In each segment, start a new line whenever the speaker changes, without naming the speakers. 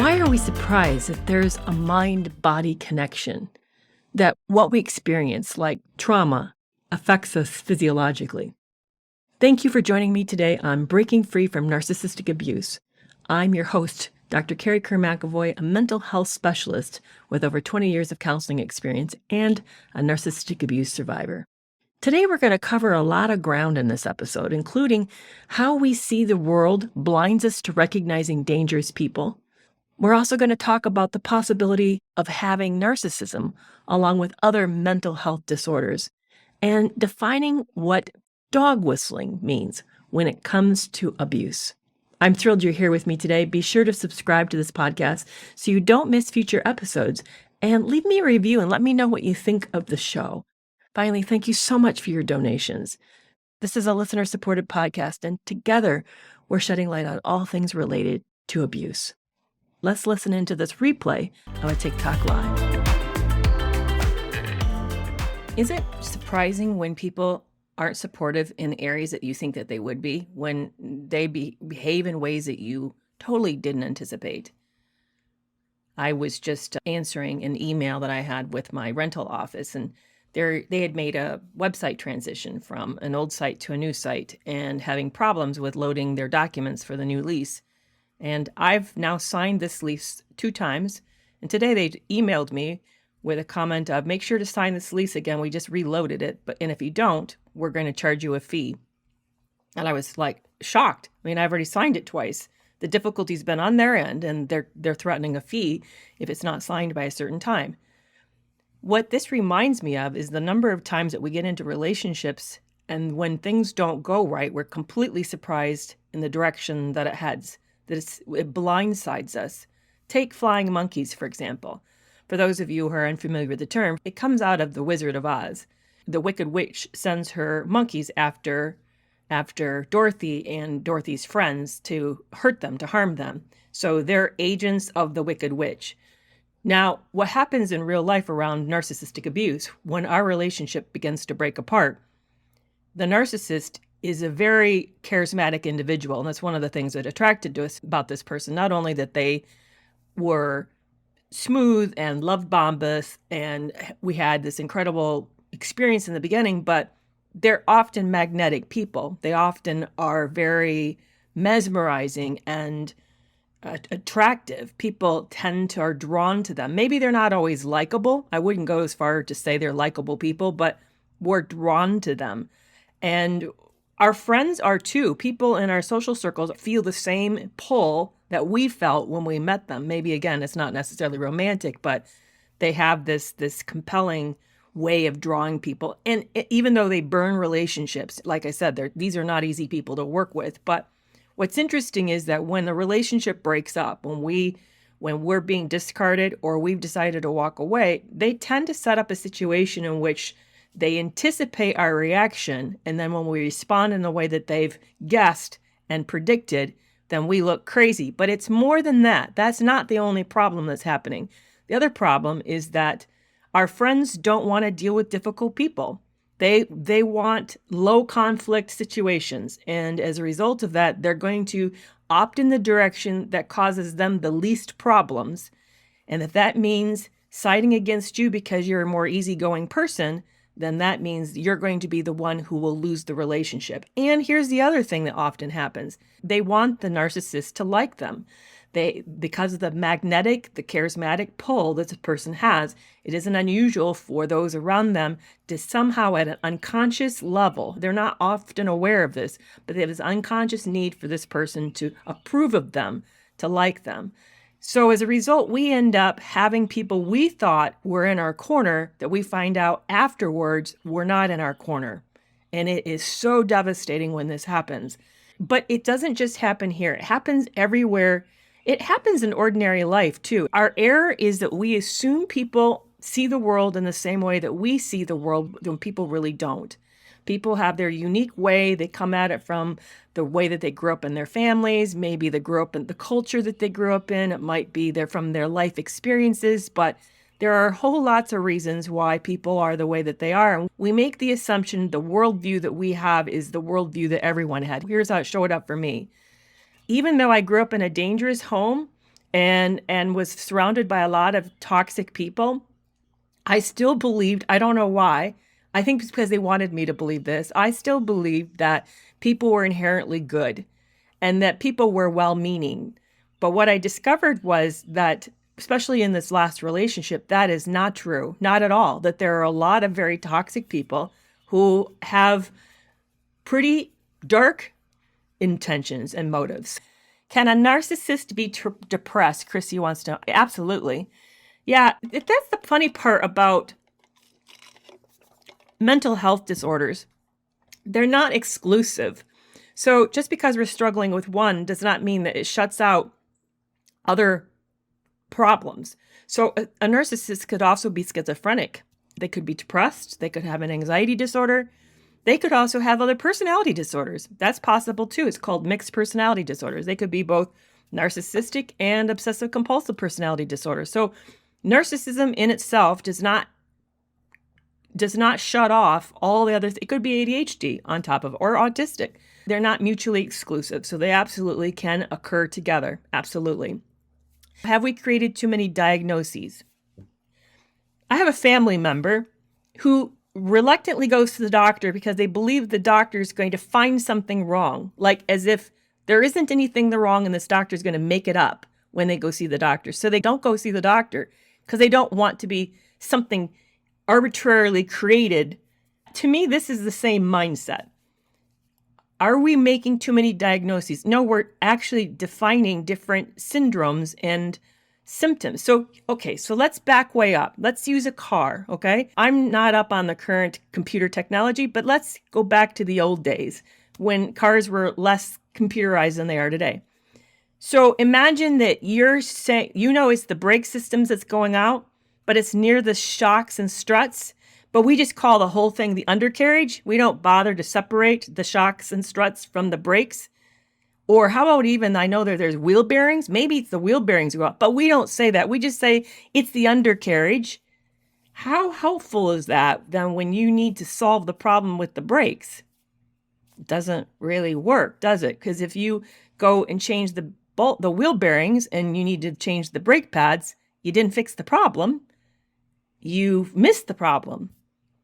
Why are we surprised that there's a mind-body connection? That what we experience, like trauma, affects us physiologically? Thank you for joining me today on Breaking Free from Narcissistic Abuse. I'm your host, Dr. Carrie Kerr-McAvoy, a mental health specialist with over 20 years of counseling experience and a narcissistic abuse survivor. Today, we're going to cover a lot of ground in this episode, including how we see the world blinds us to recognizing dangerous people. We're also going to talk about the possibility of having narcissism, along with other mental health disorders, and defining what dog whistling means when it comes to abuse. I'm thrilled you're here with me today. Be sure to subscribe to this podcast so you don't miss future episodes, and leave me a review and let me know what you think of the show. Finally, thank you so much for your donations. This is a listener-supported podcast, and together we're shedding light on all things related to abuse. Let's listen into this replay of a TikTok Live. Is it surprising when people aren't supportive in areas that you think that they would be, when they behave in ways that you totally didn't anticipate? I was just answering an email that I had with my rental office, and they had made a website transition from an old site to a new site and having problems with loading their documents for the new lease. And I've now signed this lease 2 times. And today they emailed me with a comment of, make sure to sign this lease again. We just reloaded it. And if you don't, we're going to charge you a fee. And I was like shocked. I mean, I've already signed it twice. The difficulty's been on their end, and they're threatening a fee if it's not signed by a certain time. What this reminds me of is the number of times that we get into relationships, and when things don't go right, we're completely surprised in the direction that it heads. It blindsides us. Take flying monkeys, for example. For those of you who are unfamiliar with the term, it comes out of The Wizard of Oz. The Wicked Witch sends her monkeys after Dorothy and Dorothy's friends to hurt them, to harm them. So they're agents of the Wicked Witch. Now, what happens in real life around narcissistic abuse, when our relationship begins to break apart, the narcissist is a very charismatic individual. And that's one of the things that attracted to us about this person. Not only that they were smooth and loved Bombas, and we had this incredible experience in the beginning, but they're often magnetic people. They often are very mesmerizing and attractive. People are drawn to them. Maybe they're not always likable. I wouldn't go as far to say they're likable people, but we're drawn to them. And our friends are too. People in our social circles feel the same pull that we felt when we met them. Maybe, again, it's not necessarily romantic, but they have this compelling way of drawing people. And even though they burn relationships, like I said, these are not easy people to work with. But what's interesting is that when the relationship breaks up, when we're being discarded or we've decided to walk away, they tend to set up a situation in which they anticipate our reaction, and then when we respond in the way that they've guessed and predicted, then we look crazy. But it's more than that. That's not the only problem that's happening. The other problem is that our friends don't want to deal with difficult people. They want low conflict situations, and as a result of that, they're going to opt in the direction that causes them the least problems. And if that means siding against you because you're a more easygoing person, then that means you're going to be the one who will lose the relationship. And here's the other thing that often happens. They want the narcissist to like them. Because of the charismatic pull that the person has, it isn't unusual for those around them to somehow at an unconscious level, they're not often aware of this, but they have this unconscious need for this person to approve of them, to like them. So as a result, we end up having people we thought were in our corner that we find out afterwards were not in our corner. And it is so devastating when this happens. But it doesn't just happen here. It happens everywhere. It happens in ordinary life too. Our error is that we assume people see the world in the same way that we see the world when people really don't. People have their unique way. They come at it from the way that they grew up in their families. Maybe they grew up in the culture that they grew up in. It might be from their life experiences, but there are whole lots of reasons why people are the way that they are. And we make the assumption the worldview that we have is the worldview that everyone had. Here's how it showed up for me. Even though I grew up in a dangerous home, and was surrounded by a lot of toxic people, I still believed, I don't know why, I think it's because they wanted me to believe this, I still believed that people were inherently good and that people were well-meaning. But what I discovered was that, especially in this last relationship, that is not true, not at all, that there are a lot of very toxic people who have pretty dark intentions and motives. Can a narcissist be depressed? Chrissy wants to know. Absolutely. Yeah, that's the funny part about mental health disorders. They're not exclusive. So just because we're struggling with one does not mean that it shuts out other problems. So a narcissist could also be schizophrenic. They could be depressed. They could have an anxiety disorder. They could also have other personality disorders. That's possible too. It's called mixed personality disorders. They could be both narcissistic and obsessive compulsive personality disorders. So narcissism in itself does not shut off all the others. It could be ADHD on top of, or autistic. They're not mutually exclusive. So they absolutely can occur together. Absolutely. Have we created too many diagnoses? I have a family member who reluctantly goes to the doctor because they believe the doctor is going to find something wrong, like as if there isn't anything wrong and this doctor is going to make it up when they go see the doctor. So they don't go see the doctor because they don't want to be something arbitrarily created. To me, this is the same mindset. Are we making too many diagnoses? No, we're actually defining different syndromes and symptoms. So, okay, so let's back way up. Let's use a car, okay? I'm not up on the current computer technology, but let's go back to the old days when cars were less computerized than they are today. So imagine that you're saying, it's the brake systems that's going out, but it's near the shocks and struts, but we just call the whole thing the undercarriage. We don't bother to separate the shocks and struts from the brakes. Or how about even, I know that there's wheel bearings. Maybe it's the wheel bearings go up, but we don't say that. We just say it's the undercarriage. How helpful is that then when you need to solve the problem with the brakes? It doesn't really work, does it? Because if you go and change the wheel bearings and you need to change the brake pads, you didn't fix the problem. You missed the problem.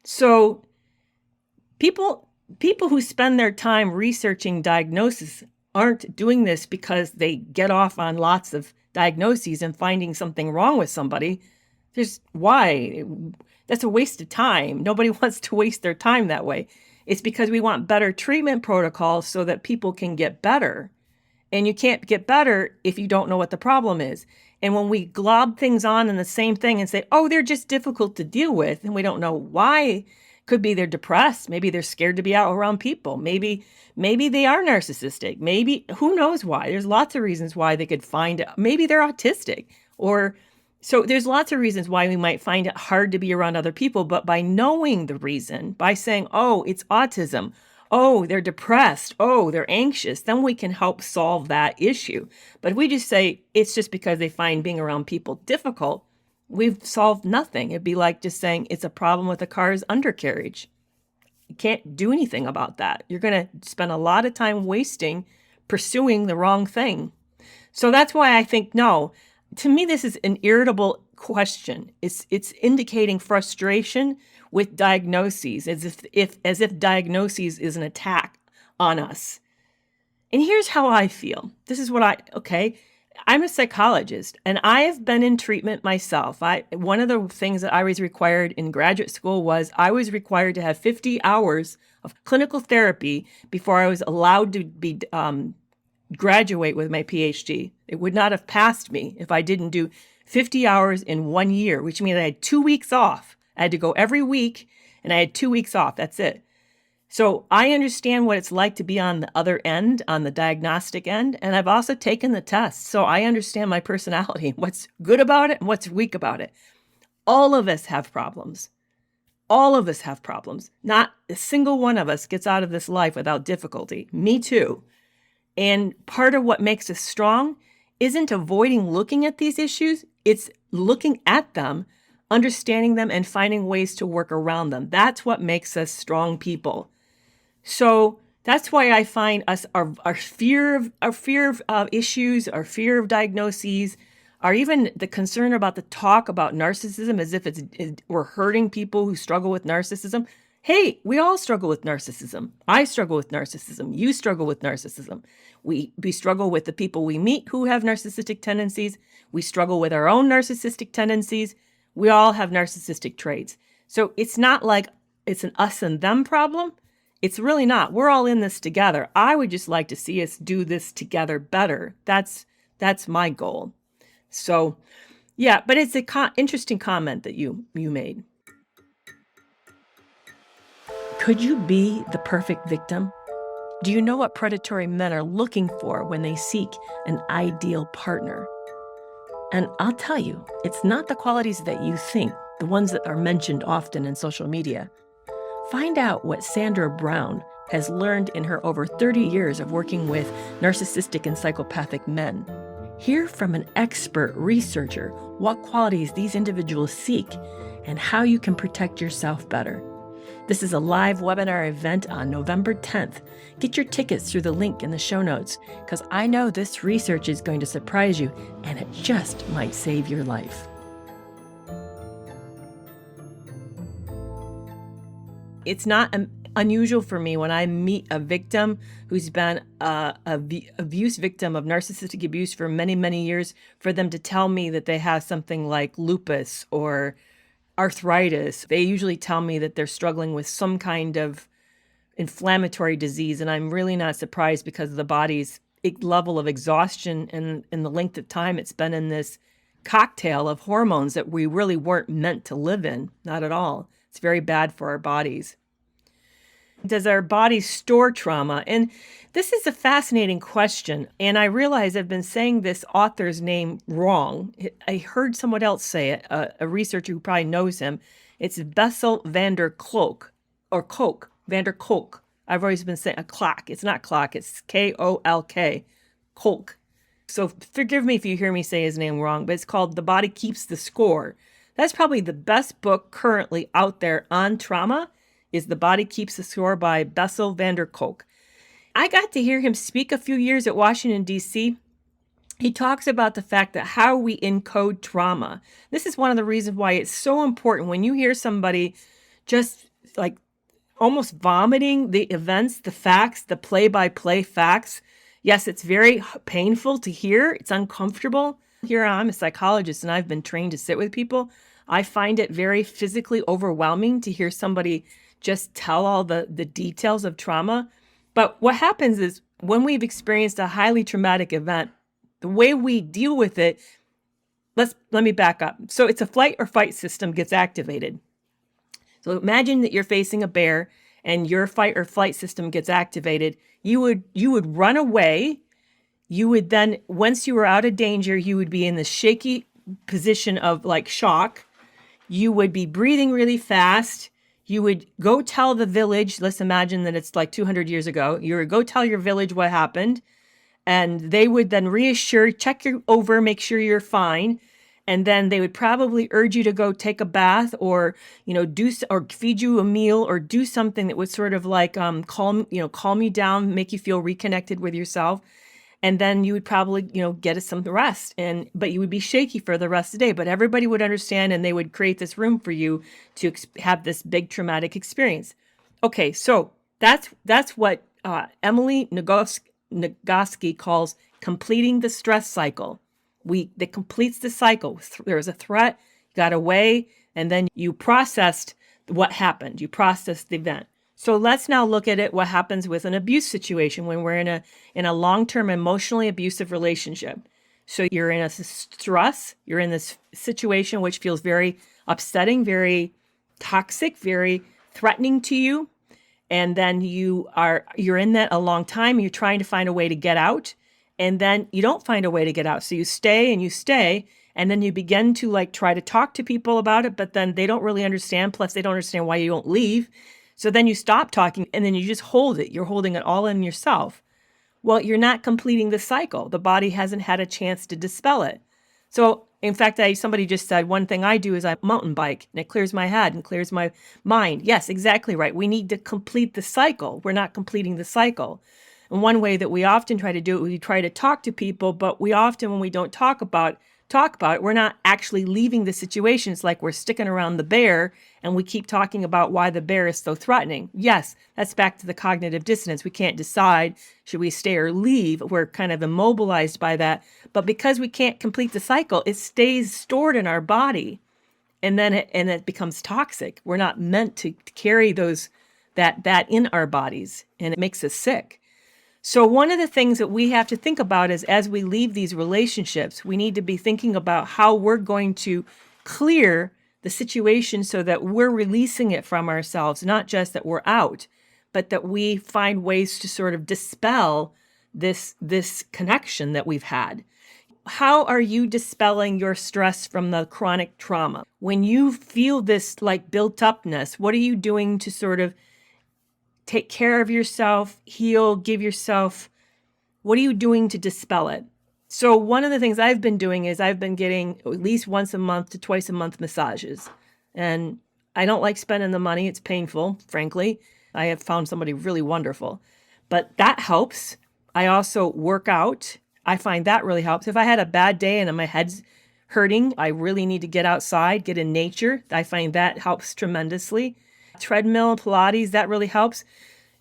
So people who spend their time researching diagnosis aren't doing this because they get off on lots of diagnoses and finding something wrong with somebody. Why? That's a waste of time. Nobody wants to waste their time that way. It's because we want better treatment protocols so that people can get better. And you can't get better if you don't know what the problem is. And when we glob things on in the same thing and say, oh, they're just difficult to deal with, and we don't know why, could be they're depressed. Maybe they're scared to be out around people. Maybe they are narcissistic. Maybe, who knows why? There's lots of reasons why they could find, maybe they're autistic. So there's lots of reasons why we might find it hard to be around other people. But by knowing the reason, by saying, oh, it's autism. Oh, they're depressed. Oh, they're anxious. Then we can help solve that issue. But if we just say it's just because they find being around people difficult, we've solved nothing. It'd be like just saying it's a problem with the car's undercarriage. You can't do anything about that. You're going to spend a lot of time pursuing the wrong thing. So that's why I think, no, to me, this is an irritable question. It's indicating frustration with diagnoses, as if diagnoses is an attack on us. And here's how I feel. This is I'm a psychologist and I have been in treatment myself. One of the things that I was required in graduate school was I was required to have 50 hours of clinical therapy before I was allowed to be graduate with my PhD. It would not have passed me if I didn't do 50 hours in 1 year, which means I had 2 weeks off. I had to go every week and I had 2 weeks off. That's it. So I understand what it's like to be on the other end, on the diagnostic end. And I've also taken the test. So I understand my personality, what's good about it and what's weak about it. All of us have problems. All of us have problems. Not a single one of us gets out of this life without difficulty. Me too. And part of what makes us strong isn't avoiding looking at these issues. It's looking at them, understanding them, and finding ways to work around them. That's what makes us strong people. So that's why I find our fear of issues, our fear of diagnoses, or even the concern about the talk about narcissism as if we're hurting people who struggle with narcissism. Hey, we all struggle with narcissism. I struggle with narcissism. You struggle with narcissism. We struggle with the people we meet who have narcissistic tendencies. We struggle with our own narcissistic tendencies. We all have narcissistic traits. So it's not like it's an us and them problem. It's really not. We're all in this together. I would just like to see us do this together better. That's my goal. So, yeah, but it's an interesting comment that you made. Could you be the perfect victim? Do you know what predatory men are looking for when they seek an ideal partner? And I'll tell you, it's not the qualities that you think, the ones that are mentioned often in social media. Find out what Sandra Brown has learned in her over 30 years of working with narcissistic and psychopathic men. Hear from an expert researcher what qualities these individuals seek and how you can protect yourself better. This is a live webinar event on November 10th. Get your tickets through the link in the show notes, because I know this research is going to surprise you, and it just might save your life. It's not unusual for me when I meet a victim who's been an abuse victim of narcissistic abuse for many, many years, for them to tell me that they have something like lupus or arthritis. They usually tell me that they're struggling with some kind of inflammatory disease, and I'm really not surprised because of the body's level of exhaustion and the length of time it's been in this cocktail of hormones that we really weren't meant to live in, not at all. It's very bad for our bodies. Does our body store trauma? And this is a fascinating question. And I realize I've been saying this author's name wrong. I heard someone else say it, a researcher who probably knows him. It's Bessel van der Kolk, or Kolk, van der Kolk. I've always been saying a clock. It's not clock, it's Kolk, Kolk. So forgive me if you hear me say his name wrong, but it's called The Body Keeps the Score. That's probably the best book currently out there on trauma, is The Body Keeps the Score by Bessel van der Kolk. I got to hear him speak a few years at Washington, D.C. He talks about the fact that how we encode trauma. This is one of the reasons why it's so important when you hear somebody just like almost vomiting the events, the facts, the play-by-play facts. Yes, it's very painful to hear. It's uncomfortable. Here I'm a psychologist and I've been trained to sit with people. I find it very physically overwhelming to hear somebody just tell all the details of trauma. But what happens is when we've experienced a highly traumatic event, the way we deal with it, let me back up. So it's a flight or fight system gets activated. So imagine that you're facing a bear and your fight or flight system gets activated. You would run away. You would then, once you were out of danger, you would be in this shaky position of like shock. You would be breathing really fast. You would go tell the village. Let's imagine that it's like 200 years ago. You would go tell your village what happened. And they would then reassure, check you over, make sure you're fine. And then they would probably urge you to go take a bath or, or feed you a meal or do something that would sort of like calm you down, make you feel reconnected with yourself. And then you would probably, get some rest, but you would be shaky for the rest of the day. But everybody would understand, and they would create this room for you to have this big traumatic experience. Okay, so that's what Emily Nagoski calls completing the stress cycle. That completes the cycle. There was a threat, you got away, and then you processed what happened. You processed the event. So let's now look at what happens with an abuse situation when we're in a long-term emotionally abusive relationship. So you're in a stress, you're in this situation which feels very upsetting, very toxic, very threatening to you. And then you're in that a long time, you're trying to find a way to get out, and then you don't find a way to get out. So you stay, and then you begin to try to talk to people about it, but then they don't really understand. Plus they don't understand why you don't leave. So then you stop talking and then you just hold it. You're holding it all in yourself. Well, you're not completing the cycle. The body hasn't had a chance to dispel it. So in fact, somebody just said, one thing I do is I mountain bike and it clears my head and clears my mind. Yes, exactly right. We need to complete the cycle. We're not completing the cycle. And one way that we often try to do it, we try to talk to people, but we often, when we don't talk about talk about it, we're not actually leaving the situation. It's like we're sticking around the bear and we keep talking about why the bear is so threatening. Yes, that's back to the cognitive dissonance. We can't decide, should we stay or leave? We're kind of immobilized by that. But because we can't complete the cycle, it stays stored in our body. And then it becomes toxic. We're not meant to carry that in our bodies, and it makes us sick. So one of the things that we have to think about is, as we leave these relationships, we need to be thinking about how we're going to clear the situation so that we're releasing it from ourselves, not just that we're out, but that we find ways to sort of dispel this connection that we've had. How are you dispelling your stress from the chronic trauma? When you feel this like built upness, what are you doing to sort of take care of yourself, heal, give yourself, what are you doing to dispel it? So one of the things I've been doing is I've been getting at least once a month to twice a month massages. And I don't like spending the money. It's painful, frankly. I have found somebody really wonderful. But that helps. I also work out. I find that really helps. If I had a bad day and my head's hurting, I really need to get outside, get in nature. I find that helps tremendously. Treadmill and Pilates, that really helps.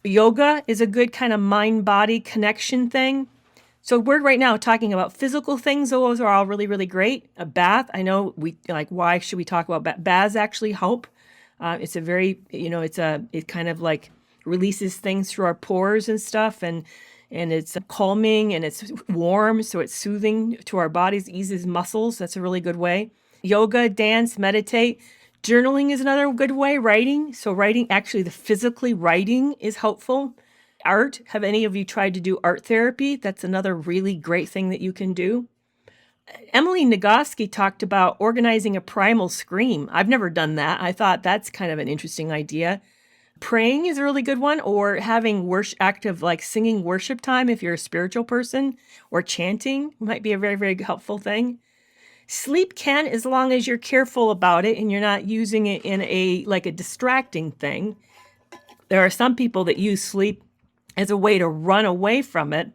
Yoga is a good kind of mind-body connection thing. So we're right now talking about physical things. Those are all really, really great. A bath, I know why should we talk about baths actually help? It's a very, it kind of like releases things through our pores and stuff. And it's calming and it's warm, so it's soothing to our bodies, eases muscles. That's a really good way. Yoga, dance, meditate. Journaling is another good way. Writing. So writing, actually the physically writing is helpful. Art. Have any of you tried to do art therapy? That's another really great thing that you can do. Emily Nagoski talked about organizing a primal scream. I've never done that. I thought that's kind of an interesting idea. Praying is a really good one, or having active like singing worship time if you're a spiritual person, or chanting might be a very, very helpful thing. Sleep can, as long as you're careful about it and you're not using it in a distracting thing. There are some people that use sleep as a way to run away from it.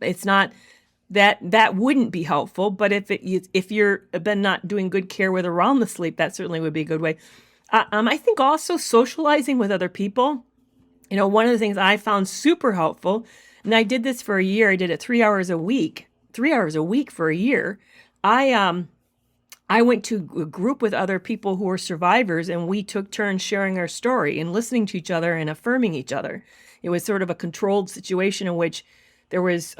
It's not that wouldn't be helpful, but if you're been not doing good care with around the sleep, that certainly would be a good way. I think also socializing with other people. One of the things I found super helpful, and I did this for a year. I did it 3 hours a week for a year. I went to a group with other people who were survivors, and we took turns sharing our story and listening to each other and affirming each other. It was sort of a controlled situation in which there was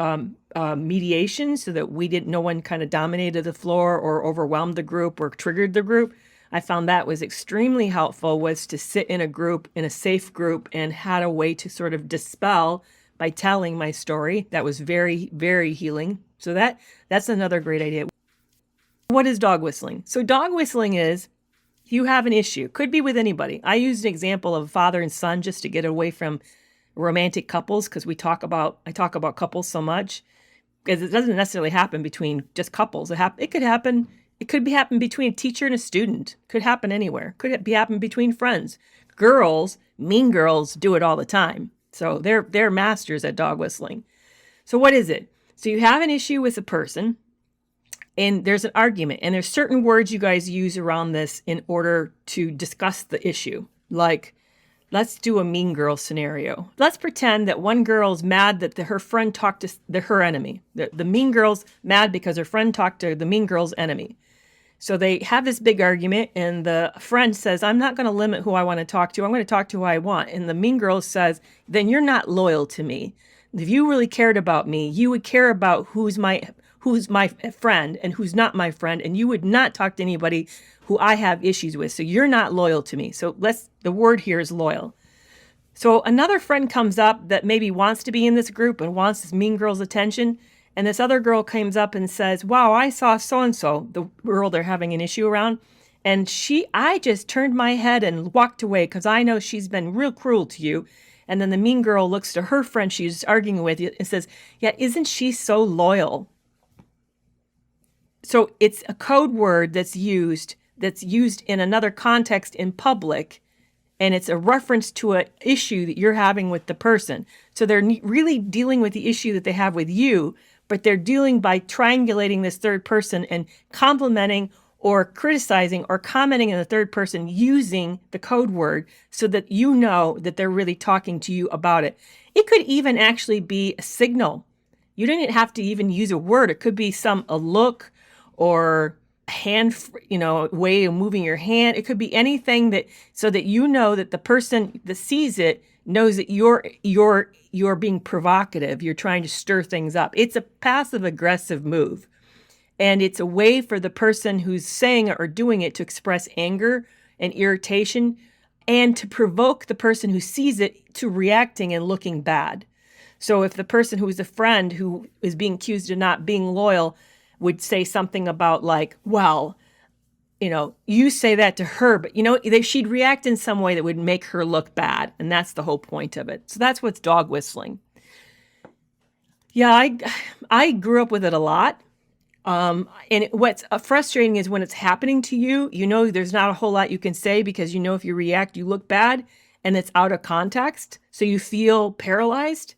mediation, so that no one kind of dominated the floor or overwhelmed the group or triggered the group. I found that was extremely helpful, was to sit in a group, in a safe group, and had a way to sort of dispel by telling my story. That was very, very healing. So that's another great idea. What is dog whistling? So dog whistling is, you have an issue. Could be with anybody. I used an example of father and son just to get away from romantic couples, because I talk about couples so much, because it doesn't necessarily happen between just couples. It could happen between a teacher and a student. Could happen anywhere. Could happen between friends. Girls, mean girls, do it all the time. So they're masters at dog whistling. So what is it? So you have an issue with a person, and there's an argument, and there's certain words you guys use around this in order to discuss the issue. Like, let's do a mean girl scenario. Let's pretend that one girl's mad that her friend talked to her enemy. The mean girl's mad because her friend talked to the mean girl's enemy. So they have this big argument, and the friend says, I'm not going to limit who I want to talk to. I'm going to talk to who I want. And the mean girl says, then you're not loyal to me. If you really cared about me, you would care about who's my friend and who's not my friend, and you would not talk to anybody who I have issues with. So you're not loyal to me. So the word here is loyal. So another friend comes up that maybe wants to be in this group and wants this mean girl's attention. And this other girl comes up and says, wow, I saw so-and-so, the girl they're having an issue around. And I just turned my head and walked away because I know she's been real cruel to you. And then the mean girl looks to her friend she's arguing with and says, yeah, isn't she so loyal? So it's a code word that's used in another context in public, and it's a reference to an issue that you're having with the person. So they're really dealing with the issue that they have with you, but they're dealing by triangulating this third person and complimenting or criticizing or commenting in the third person using the code word so that you know that they're really talking to you about it. It could even actually be a signal. You don't have to even use a word. It could be a look or a hand, way of moving your hand. It could be anything so that you know that the person that sees it knows that you're being provocative. You're trying to stir things up. It's a passive aggressive move. And it's a way for the person who's saying it or doing it to express anger and irritation and to provoke the person who sees it to reacting and looking bad. So if the person who is a friend who is being accused of not being loyal would say something about like, well, you say that to her, but she'd react in some way that would make her look bad. And that's the whole point of it. So that's what's dog whistling. Yeah, I grew up with it a lot. And what's frustrating is when it's happening to you, there's not a whole lot you can say because if you react, you look bad and it's out of context. So you feel paralyzed.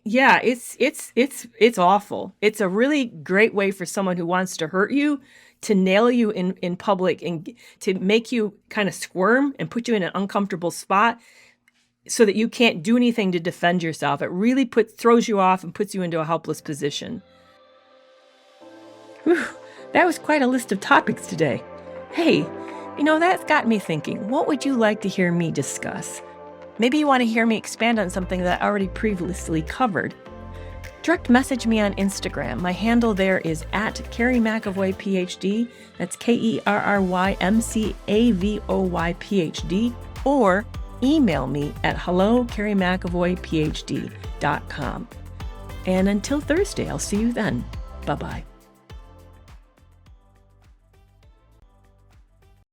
Yeah, it's awful. It's a really great way for someone who wants to hurt you to nail you in public and to make you kind of squirm and put you in an uncomfortable spot so that you can't do anything to defend yourself. It really throws you off and puts you into a helpless position. Whew, that was quite a list of topics today. Hey, that's got me thinking, what would you like to hear me discuss? Maybe you want to hear me expand on something that I already previously covered. Direct message me on Instagram. My handle there is @CarrieMcAvoy PhD. That's KerrieMcAvoy PhD. Or email me at hello@carriemcavoyphd.com. And until Thursday, I'll see you then. Bye-bye.